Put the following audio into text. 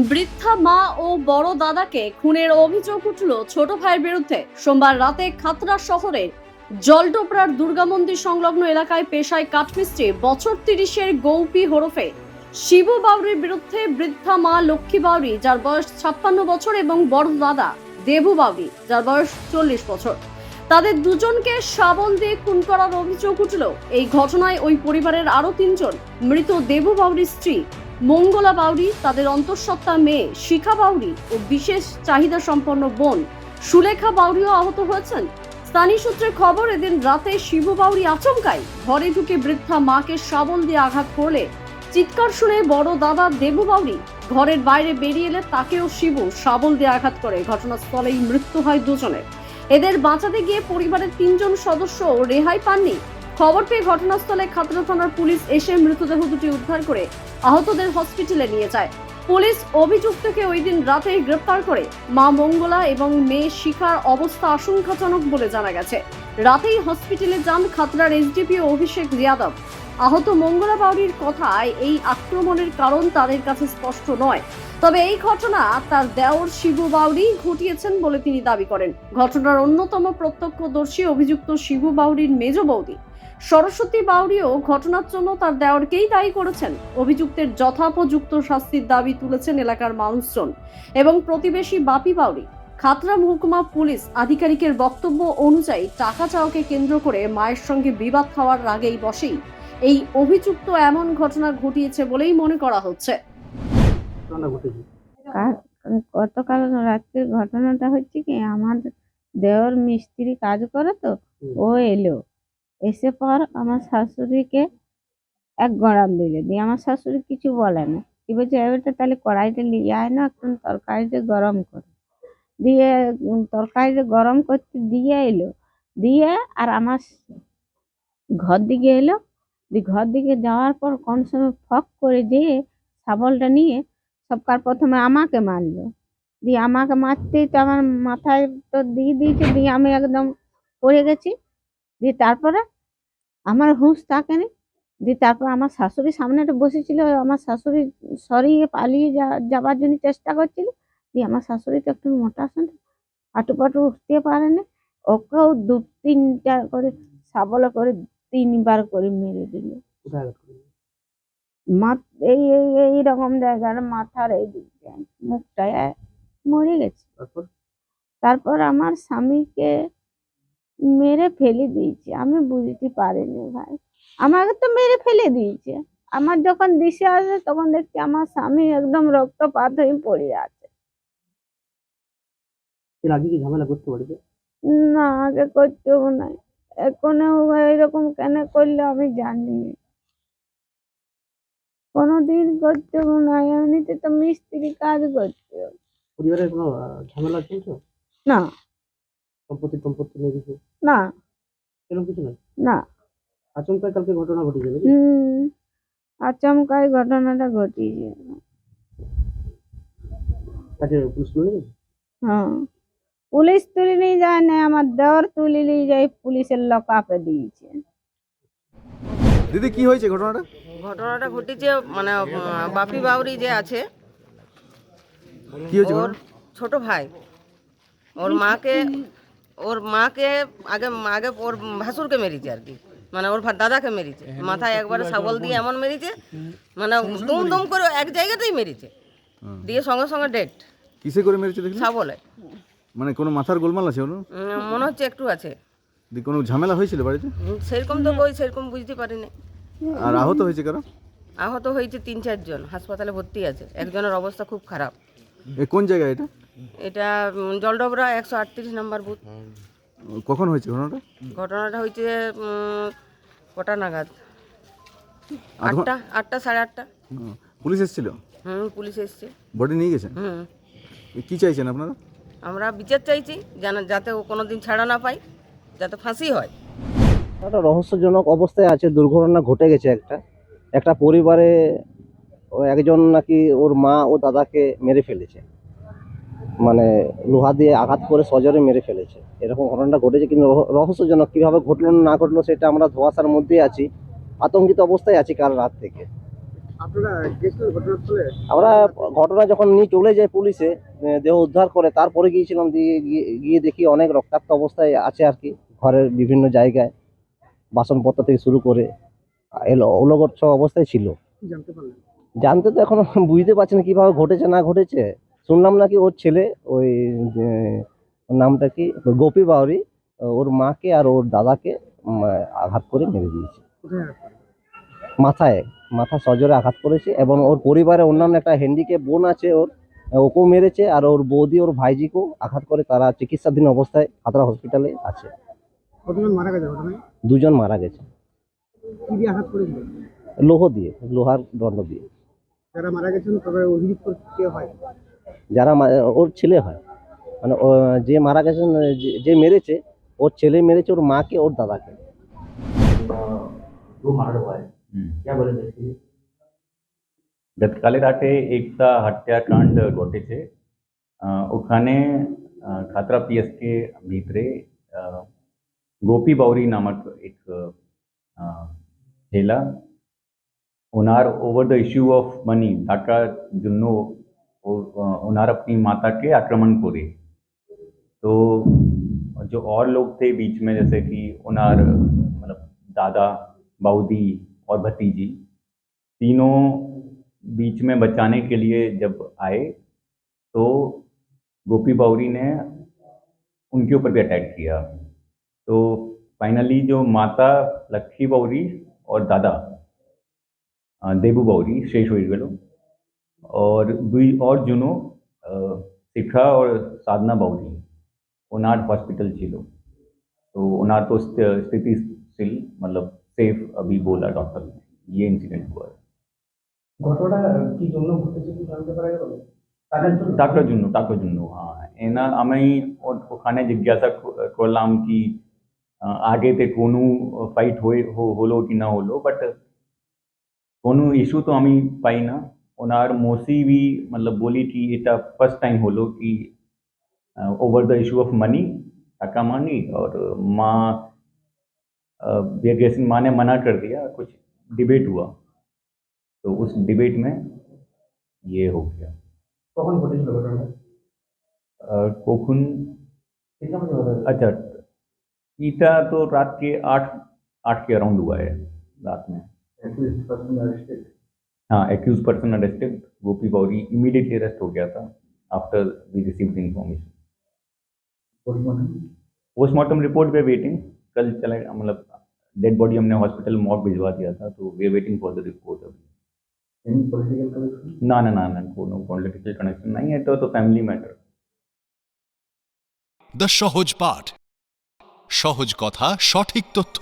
বৃদ্ধা মা ও বড় দাদাকে খুনের অভিযোগ উঠল ছোট ভাইয়ের বিরুদ্ধে। সোমবার রাতে খাতড়া শহরের জলটোপড়ার দুর্গা মন্দির সংলগ্ন এলাকায় পেশায় কাঠমিস্ত্রি বছর 30-এর গৌপী ওরফে শিবু বাউরির বিরুদ্ধে বৃদ্ধা মা লক্ষ্মী বাউরি, যার বয়স 56 বছর, এবং বড় দাদা দেবু বাউরি, যার বয়স 40 বছর, তাদের দুজনকে শাবল দিয়ে খুন করার অভিযোগ উঠল। এই ঘটনায় ওই পরিবারের আরো 3 জন, মৃত দেবু বাউরির স্ত্রী মঙ্গলা বাউরি, তাদের অন্তঃসত্ত্বা মেয়ে শিখা বাউরি ও বিশেষ চাহিদা সম্পন্ন বোন সুলেখা বাউরিও আহত হয়েছেন। স্থানীয় সূত্রে খবর, এদিন রাতে শিবু বাউরি আচমকাই ঘরে ঢুকে বৃদ্ধা মাকে শাবল দিয়ে আঘাত করলে চিৎকার শুনে বড় দাদা দেবু বাউরি ঘরের বাইরে বেরিয়ে এলে তাকেও শিবু শাবল দিয়ে আঘাত করে। ঘটনাস্থলেই মৃত্যু হয় দুজনের। এদের বাঁচাতে গিয়ে পরিবারের 3 জন সদস্য রেহাই পাননি। খবর পেয়ে ঘটনাস্থলে খাতড়া থানার পুলিশ এসে মৃতদেহ দুটি উদ্ধার করে আহতদের হসপিটালে নিয়ে যায়। পুলিশ অভিযুক্তকে ওই দিন রাতেই গ্রেফতার করে। মা মঙ্গলা এবং মেয়ে শিখার অবস্থা আশঙ্কাজনক বলে জানা গেছে। রাতেই হসপিটালে যান খাতড়ার এসডিপিও অভিষেক যাদব। আহত মঙ্গলা বাউরির কথায় এই আক্রমণের কারণ তাদের কাছে স্পষ্ট নয়, তবে এই ঘটনা তার দেওর শিবু বাউরি ঘটিয়েছেন বলে তিনি দাবি করেন। ঘটনার অন্যতম প্রত্যক্ষদর্শী অভিযুক্ত শিবু বাউরির মেজ বৌদি সরস্বতী বাউরিও ঘটনার জন্য তার দেওরকেই দায়ী করেছেন। অভিযুক্তের যথাপযুক্ত শাস্তির দাবি তুলেছেন এলাকার মানুষজন এবং প্রতিবেশী বাপি বাউরি। খাতড়া মহকুমা পুলিশ আধিকারিকের বক্তব্য অনুযায়ী টাকা চাওয়াকে কেন্দ্র করে মায়ের সঙ্গে বিবাদ হওয়ার আগেই বসেই এই অভিযুক্ত এমন ঘটনা ঘটিয়েছে বলেই মনে করা হচ্ছে। গতকাল রাত্রির ঘটনাটা হচ্ছে কি, আমার দেওর মিস্ত্রি কাজ করে তো, ও এলো, এসে পর আমার শাশুড়িকে এক গড়াল দিলে, দিয়ে আমার শাশুড়ি কিছু বলে না, কি বলছে এবারটা তাহলে কড়াইটা নিয়ে আয় না, এখন তরকারিটা গরম করে দিয়ে, তরকারিটা গরম করতে দিয়ে এলো, দিয়ে আর আমার ঘর দিকে এলো, দিয়ে ঘর দিকে যাওয়ার পর কোন সময় ফক করে দিয়ে শাবলটা নিয়ে সবকার প্রথমে আমাকে মারলো, দিয়ে আমাকে মারতেই তো আমার মাথায় তো দিয়ে দিয়েছে, দিয়ে আমি একদম পড়ে গেছি। দিয়ে তারপরে আমার হুঁশ থাকেনি, দিয়ে তারপর আমার শাশুড়ি সামনে বসেছিল, আমার শাশুড়ি সরিয়ে পালিয়ে যাবার জন্য চেষ্টা করছিল, দিয়ে আমার শাশুড়ি তো একটু মোটা শুনে হাঁটু পাটু উঠতে পারেনি, ওকেও 2-3টা করে শাবল করে 3বার করে মেরে দিল। এই এই এইরকম জায়গার মাথার এই দিকটা, মুখটায় মরে গেছে। তারপর আমার স্বামীকে মেরে ফেলে দিয়েছে, আমি বুঝতে পারিনি ভাই, আমাকে তো মেরে ফেলে দিয়েছে। আমার যখন দিশে আসে তখন দেখছি আমার স্বামী একদম রক্তপাত হয়ে পড়ে আছে। এর আগে কি ঝামেলা করতে পারবে? না, আগে করতেও নাই, এখনো এরকম কেন করলে আমি জানি না। কোনোদিন করতেও নাই, এমনিতে তো মিস্ত্রি কাজ করতে। পরিবারের কোনো ঝামেলা চলছে? না সম্পত্তি নিয়ে কিছু? না এরকম কিছু নাই? না। আচমকাই কালকে ঘটনা ঘটেছে নাকি? আচমকাই ঘটনাটা ঘটিয়েছে। কাছে পুলিশ তুলে নিয়ে গেছে? হ্যাঁ, পুলিশ তুলে নিয়ে যায় না, আমার দেওর তুলে নিয়ে যায়, পুলিশের লকআপে দিয়েছে। দিদি কি হয়েছে ঘটনাটা? ঘটনাটা ঘটেছে মানে বাপি বাউরি যে আছে, কি হয়েছে ওর ছোট ভাই ওর মাকে আগে আগে ওর ভাসুরকে মেরেছে আর কি, মানে ওর দাদাকে মেরেছে, মাথায় একবারে শাবল দিয়ে এমন মেরেছে, মানে দুম দুম করে এক জায়গাতেই মেরেছে, দিয়ে সঙ্গে সঙ্গে ডেট। কিসে করে মেরেছে দেখলি? শাবলে। মানে কোনো মাথার গোলমাল আছে ওর? মনে হচ্ছে একটু আছে। কোনো ঝামেলা হয়েছিল বাড়িতে? সেরকম তো সেরকম বুঝতে পারিনি। আর আহত হয়েছে কারা? আহত হয়েছে 3-4 জন, হাসপাতালে ভর্তি আছে, একজনের অবস্থা খুব খারাপ। কোন জায়গায় এটা? এটা জলডবরা 138 নম্বর বুথ। কখন হয়েছে ঘটনাটা? ঘটনাটা হয়েছে কটা নাগাদ? 8টা 8:30। পুলিশ এসেছিল? পুলিশ এসছে। বডি নিয়ে গেছেন? কি চাইছেন আপনারা? আমরা বিচার চাইছি, যাতে ও কোনোদিন ছাড়া না পায়, যাতে ফাঁসি হয়। একটা রহস্যজনক অবস্থায় আছে, দুর্ঘটনা ঘটে গেছে একটা পরিবারে। একজন নাকি ওর মা ও দাদাকে মেরে ফেলেছে, মানে লোহা দিয়ে আঘাত করে সজোরে মেরে ফেলেছে, এরকম ঘটনাটা ঘটেছে। কিন্তু রহস্যজনক, কিভাবে ঘটলো না ঘটলো সেটা আমরা ধোঁয়াশার মধ্যে আছি, আতঙ্কিত অবস্থায় আছি কাল রাত থেকে। আমরা ঘটনা যখন নিয়ে চলে যাই পুলিশে, দেহ উদ্ধার করে, তারপরে গিয়েছিলাম, দিয়ে গিয়ে দেখি অনেক রক্তাক্ত অবস্থায় আছে আর কি, ঘরের বিভিন্ন জায়গায় বাসনপত্র থেকে শুরু করে ওলগচ্ছ অবস্থায় ছিল। জানতে তো এখনো বুঝতে পারছি না কিভাবে ঘটেছে না ঘটেছে। শুনলাম নাকি ওর ছেলে, ওই যে, ওর নামটা কি, গোপী বাউরি, ওর মাকে আর ওর দাদাকে আঘাত করে মেরে দিয়েছে। মাথা সজোরে আঘাত করেছে, এবং ওর পরিবারে অন্যান্য একটা হ্যান্ডিক্যাপ বোন আছে ওর, ওকেও মেরেছে, আর ওর বৌদি ওর ভাইজিকেও আঘাত করে, তারা চিকিৎসাধীন অবস্থায় খাতড়া হসপিটালে আছে। কতজন মারা গেছে ঘটনায়? দুজন মারা গেছে। কি দিয়ে আঘাত করেছিল? লোহার দণ্ড দিয়ে। যারা মারা গেছেন তবে অভিযুক্ত কে হয়? ওর ছেলে হয়, মানে যে মারা গেছেন, যে মেরেছে, ওর ছেলে মেরেছে ওর মাকে, ওর দাদাকে। গতকাল রাতে একটা হত্যাকাণ্ড ঘটেছে। ওখানে খাতড়া পিএসকে ভিতরে গোপী বাউরি নামক এক ছেলা, ওনার over the issue of money, টাকার জন্য ওনার अपनी माता के आक्रमण करे। तो जो और लोग थे बीच में, जैसे कि ओनार मतलब दादा, बाऊदी और भतीजी, तीनों बीच में बचाने के लिए जब आए तो गोपी बाउरी ने उनके ऊपर भी अटैक किया। तो फाइनली जो माता लक्ष्मी बाउरी और दादा देबू बाउरी शेष हो गए, और दुई और जुनो शिखा और साधना बाउरी ओनार हॉस्पिटल छिलो। तो ओनार तो स्थिति स्टिल मतलब सेफ अभी बोला डॉक्टर ने। ये इंसिडेंट हुआ है। ঘটনা কি জন্য ঘটেছে কি জানতে পারা গেল? টাকার জন্য হ্যাঁ। এনা আমি ওখানে জিজ্ঞাসা করলাম কি আগেতে কোনো ফাইট হলো কি না হলো, বাট কোনো ইস্যু তো আমি পাই না। ওনার মৌসি भी मतलब बोली कि এটা फर्स्ट टाइम হলো कि over the issue of money, टाका मांगी, और माँ ने मना कर दिया। कुछ डिबेट हुआ, तो उस डिबेट में ये हो गया। কখন ঘটেছিল ঘটনাটা? कोखुन अच्छा, ईटा तो रात के 8 के अराउंड हुआ है रात में। हाँ, accused person arrested. Gopi Bauri immediately arrest हो गया था after we received information. Postmortem report we waiting, कल चलेगा, मतलब डेड बॉडी हमने हॉस्पिटल मॉर्ग भिजवा दिया था, तो we waiting for the report अभी। ना কোনো পলিটিক্যাল কানেকশন নাই, এটা তো ফ্যামিলি ম্যাটার। দ্য সহজ পাঠ, সহজ কথা, সঠিক তথ্য।